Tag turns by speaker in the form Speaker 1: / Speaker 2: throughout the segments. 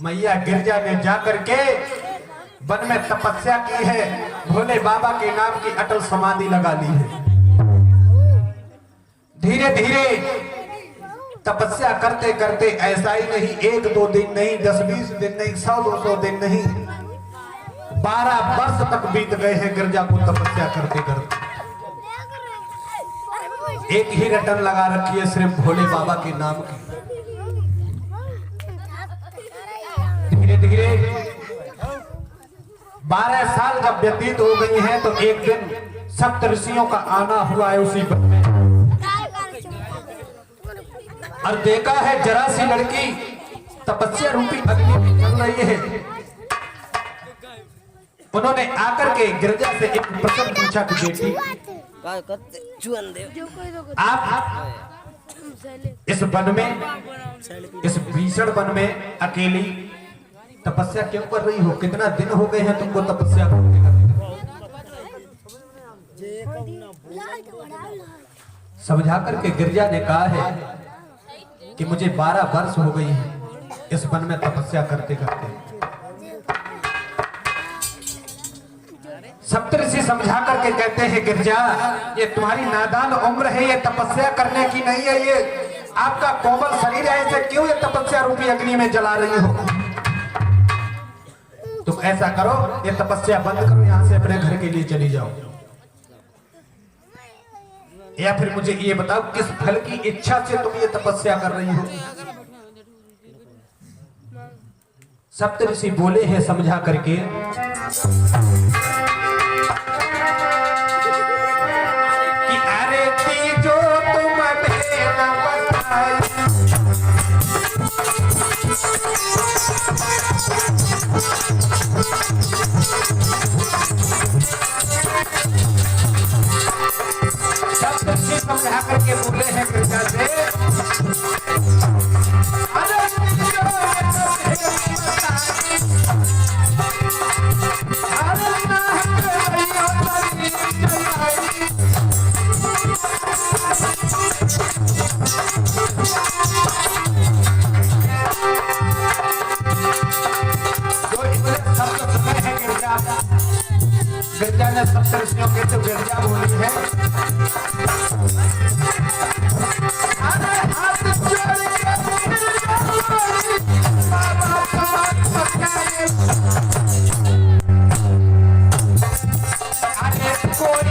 Speaker 1: मैया गिरजा ने जाकर के वन में तपस्या की है, भोले बाबा के नाम की अटल समाधि लगा ली है। धीरे धीरे तपस्या करते करते, ऐसा ही नहीं 1-2 दिन नहीं, 10-20 दिन नहीं, 100-200 दिन नहीं, 12 वर्ष तक बीत गए हैं गिरजा को तपस्या करते करते। एक ही रटन लगा रखी है सिर्फ भोले बाबा के नाम की। धीरे धीरे 12 साल जब व्यतीत हो गई हैं तो एक दिन सप्तऋषियों का आना हुआ है उसी वन में, और देखा है जरा सी लड़की तपस्या रूपी अग्नि में चल रही है। उन्होंने आकर के गिरजा से एक प्रश्न पूछा कि बेटी, आप इस वन में, इस भीषण वन में अकेली तपस्या क्यों कर रही हो? कितना दिन हो गए हैं तुमको तपस्या करते? समझा करके गिरजा ने कहा है कि मुझे 12 वर्ष हो गई हैं इस वन में तपस्या करते करते। सप्तऋषि समझा करके कहते हैं गिरजा, ये तुम्हारी नादान उम्र है, ये तपस्या करने की नहीं है, ये आपका कोमल शरीर है, इसे क्यों ये तपस्या रूपी अग्नि में जला रही हो? तुम ऐसा करो, ये तपस्या बंद करो, यहां से अपने घर के लिए चली जाओ, या फिर मुझे ये बताओ किस फल की इच्छा से तुम ये तपस्या कर रही हो? सप्तऋषि बोले हैं समझा करके, कि अरे तीजो तुमने न बताई, सप्तऋषि समझा करके बोले हैं गिरजा से, अरे तीजो गिरजा ने सप्तऋषियों के तो गिरजा बोली है, अरे हाथ जोड़ के बाबा पकाए, अरे कोई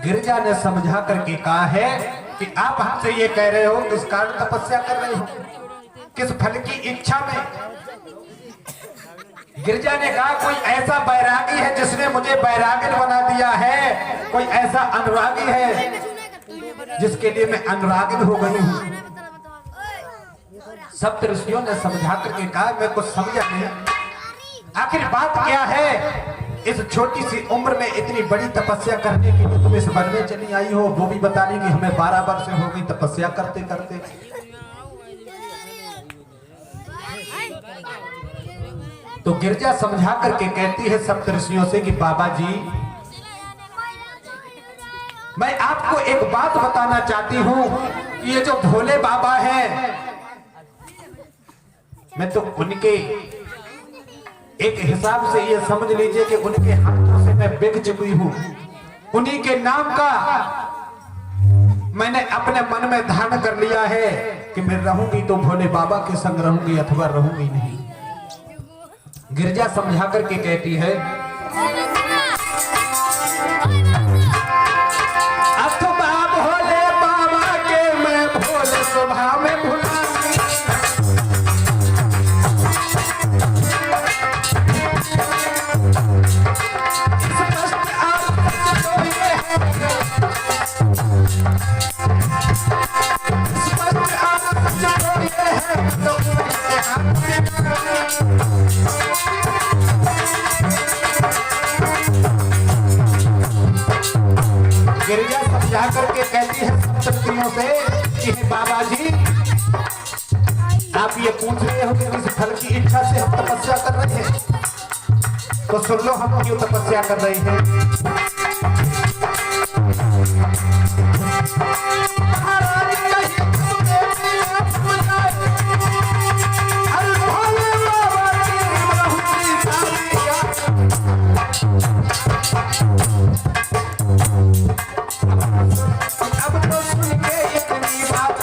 Speaker 1: गिरजा ने समझा करके कहा है कि आप हमसे ये कह रहे हो किस कारण तपस्या कर रहे हो, किस फल की इच्छा में? गिरजा ने कहा कोई ऐसा बैरागी है जिसने मुझे बैरागिन बना दिया है, कोई ऐसा अनुरागी है जिसके लिए मैं अनुरागिन हो गई हूँ। सप्तऋषियों ने समझा करके कहा मैं कुछ समझा नहीं, आखिर बात क्या है? इस छोटी सी उम्र में इतनी बड़ी तपस्या करने के लिए तुम इस वन में चली आई हो, वो भी बता रही कि हमें 12 वर्ष हो गई तपस्या करते करते। तो गिरजा समझा करके कहती है सप्तऋषियों से कि बाबा जी, मैं आपको एक बात बताना चाहती हूं, ये जो भोले बाबा हैं, मैं तो उनके एक हिसाब से ये समझ लीजिए कि उनके हाथों से मैं बिक चुकी हूं। उन्हीं के नाम का मैंने अपने मन में धारण कर लिया है कि मैं रहूंगी तो भोले बाबा के संग रहूंगी अथवा रहूंगी नहीं। गिरजा समझा करके कहती है, अथवा भोले बाबा के मैं भोले स्वभाव में भुला गिरजा समझा करके कहती है सप्तर्षियों से कि हे बाबा जी, आप ये पूछ रहे हो कि किस फल की इच्छा से हम तपस्या कर रहे हैं, तो सुन लो हम क्यों तपस्या कर रहे हैं। अब तो सुन के इतनी बात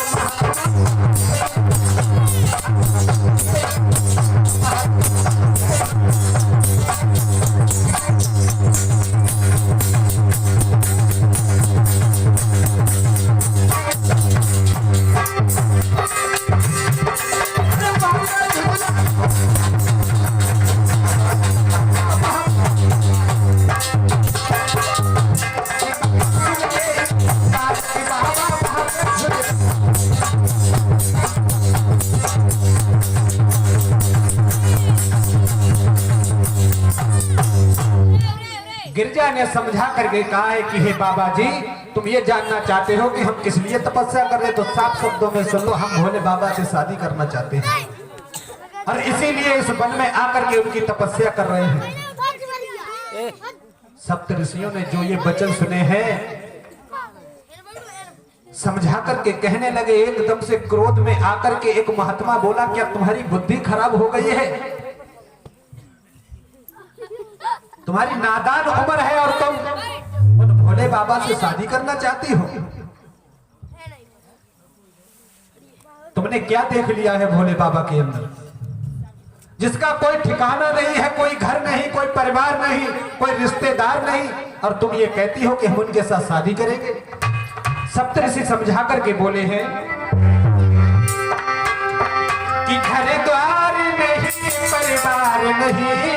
Speaker 1: गिरजा ने समझा करके कहा है कि हे बाबा जी, तुम ये जानना चाहते हो कि हम किस लिए तपस्या कर रहे, तो साफ शब्दों में सुन लो, हम भोले बाबा से शादी करना चाहते हैं और इसीलिए इस वन में आकर के उनकी तपस्या कर रहे हैं। सप्तऋषियों ने जो ये वचन सुने हैं, समझा करके कहने लगे, एकदम से क्रोध में आकर के एक महात्मा बोला, क्या तुम्हारी बुद्धि खराब हो गई है? तुम्हारी नादान उम्र है और तुम उन भोले बाबा से शादी करना चाहती हो? तुमने क्या देख लिया है भोले बाबा के अंदर, जिसका कोई ठिकाना नहीं है, कोई घर नहीं, कोई परिवार नहीं, कोई रिश्तेदार नहीं, और तुम ये कहती हो कि हम उनके साथ शादी करेंगे। सप्तऋषि समझा करके बोले हैं कि घर द्वार नहीं, परिवार नहीं,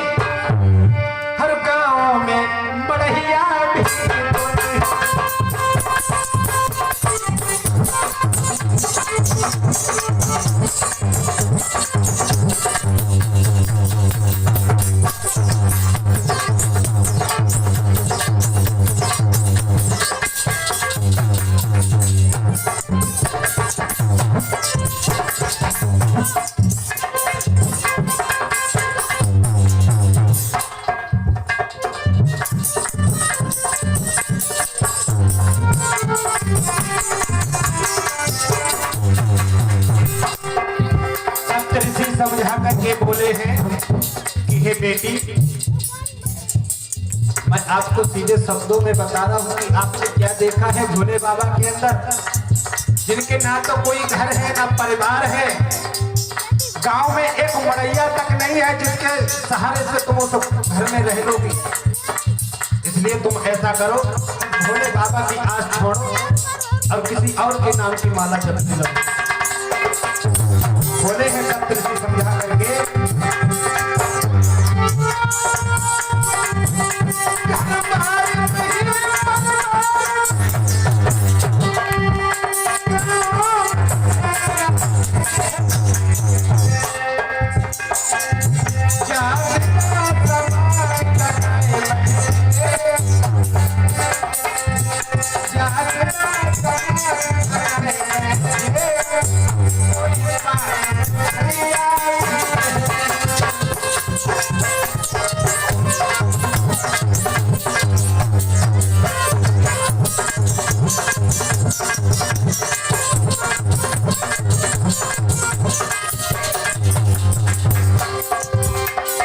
Speaker 1: हर गांव में बढ़िया भी समझा करके बोले हैं कि हे बेटी, मैं आपको सीधे शब्दों में बता रहा हूं कि आपने क्या देखा है भोले बाबा के अंदर, जिनके ना तो कोई घर है ना परिवार है, गांव में एक मड़ैया तक नहीं है जिसके सहारे से तुम उस घर में रह लोगी। इसलिए तुम ऐसा करो, भोले बाबा की आस छोड़ो और किसी और के नाम की माला जपने लगो। बोले हैं सप्तऋषि समझा करके,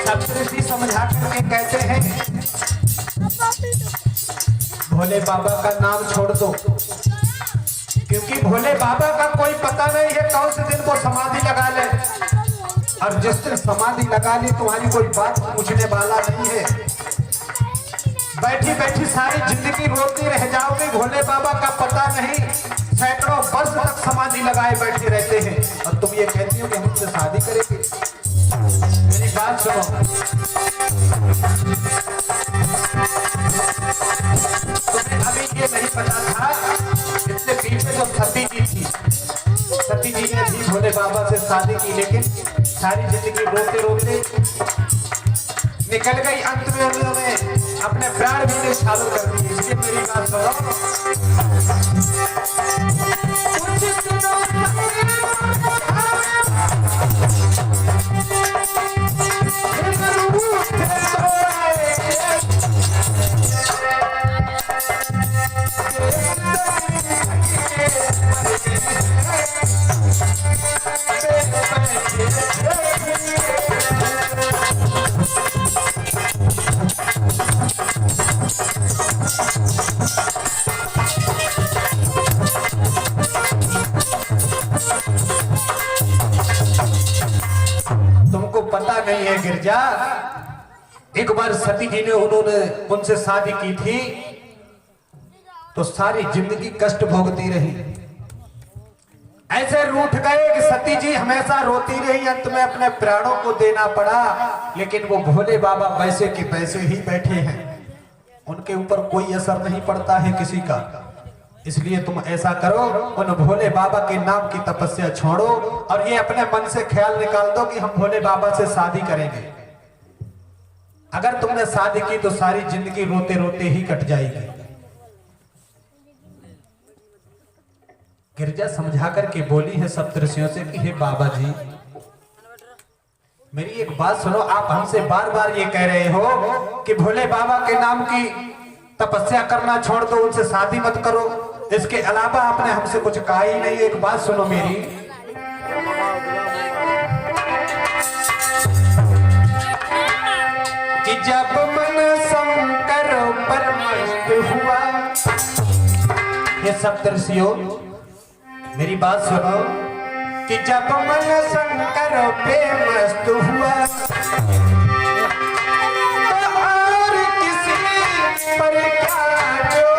Speaker 1: सप्तऋषि समझा करके कहते हैं, भोले बाबा का नाम छोड़ दो, क्योंकि भोले बाबा का कोई पता नहीं है कौन से दिन वो समाधि लगा ले। और जिस दिन समाधि लगा ली तुम्हारी कोई बात पूछने वाला नहीं है। बैठी बैठी सारी जिंदगी रोती रह जाओगे, भोले बाबा का पता नहीं। सैकड़ों वर्ष तक समाधि लगाए बैठे रहते हैं और तुम ये कहती हो कि हमसे शादी करेंगे। मेरी बात सुनो, तुम्हें अभी ये नहीं पता था, इससे पीछे जो सती जी थी, सती जी ने भी भोले बाबा से शादी की, लेकिन सारी जिंदगी रोते रोते निकल गई। अंत में उन्होंने अपने प्राण भी न्यौछावर कर दिए। इसलिए मेरी बात सुनो, तुमको पता नहीं है गिरजा, एक बार सती जी ने उन्होंने उनसे शादी की थी तो सारी जिंदगी कष्ट भोगती रही। ऐसे रूठ गए कि सती जी हमेशा रोती रही, अंत में अपने प्राणों को देना पड़ा। लेकिन वो भोले बाबा वैसे के वैसे ही बैठे हैं, उनके ऊपर कोई असर नहीं पड़ता है किसी का। इसलिए तुम ऐसा करो, उन भोले बाबा के नाम की तपस्या छोड़ो और ये अपने मन से ख्याल निकाल दो कि हम भोले बाबा से शादी करेंगे। अगर तुमने शादी की तो सारी जिंदगी रोते रोते ही कट जाएगी। गिरजा समझा करके बोली है सप्तऋषियों से कि हे बाबा जी, मेरी एक बात सुनो। आप हमसे बार बार ये कह रहे हो कि भोले बाबा के नाम की तपस्या करना छोड़ दो, उनसे शादी मत करो। इसके अलावा आपने हमसे कुछ कहा ही नहीं। एक बात सुनो मेरी, कि जब मन शंकर पर मस्त हुआ, ये सप्तऋषियों मेरी बात सुनो, कि जब मन शंकर पे मस्त हुआ तो और किसी पर क्या जोर।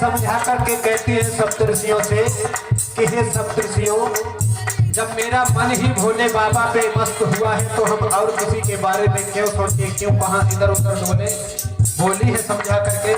Speaker 1: समझा करके कहती है सप्तऋषियों से कि हे सप्तऋषियों, जब मेरा मन ही भोले बाबा पे मस्त हुआ है तो हम और किसी के बारे में क्यों सोचे, क्यों कहां इधर उधर डोले। बोली है समझा करके,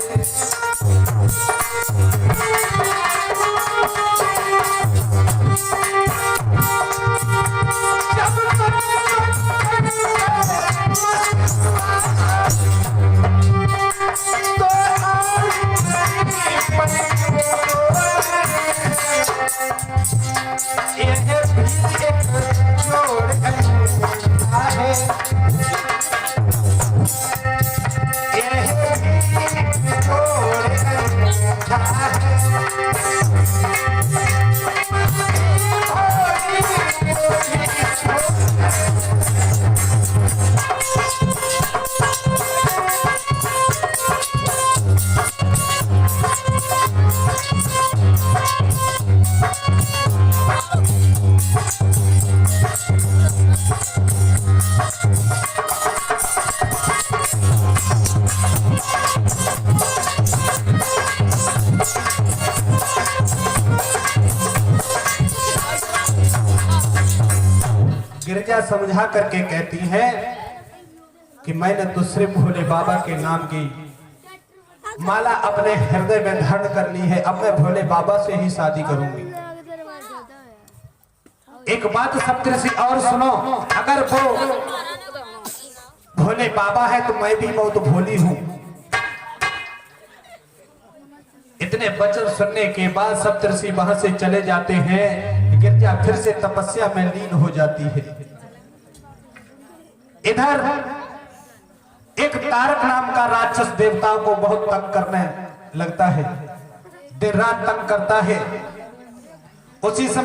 Speaker 1: गिरजा समझा करके कहती है कि मैंने दूसरे भोले बाबा के नाम की माला अपने हृदय में धारण कर ली है, अब मैं भोले बाबा से ही शादी करूंगी। एक बात सप्तऋषि और सुनो, अगर वो भोले बाबा है तो मैं भी बहुत भोली हूं। इतने वचन सुनने के बाद सप्तऋषि वहां से चले जाते हैं। गिरजा फिर से तपस्या में लीन हो जाती है। इधर एक तारक नाम का राक्षस देवताओं को बहुत तंग करने लगता है, देर रात तंग करता है। उसी समय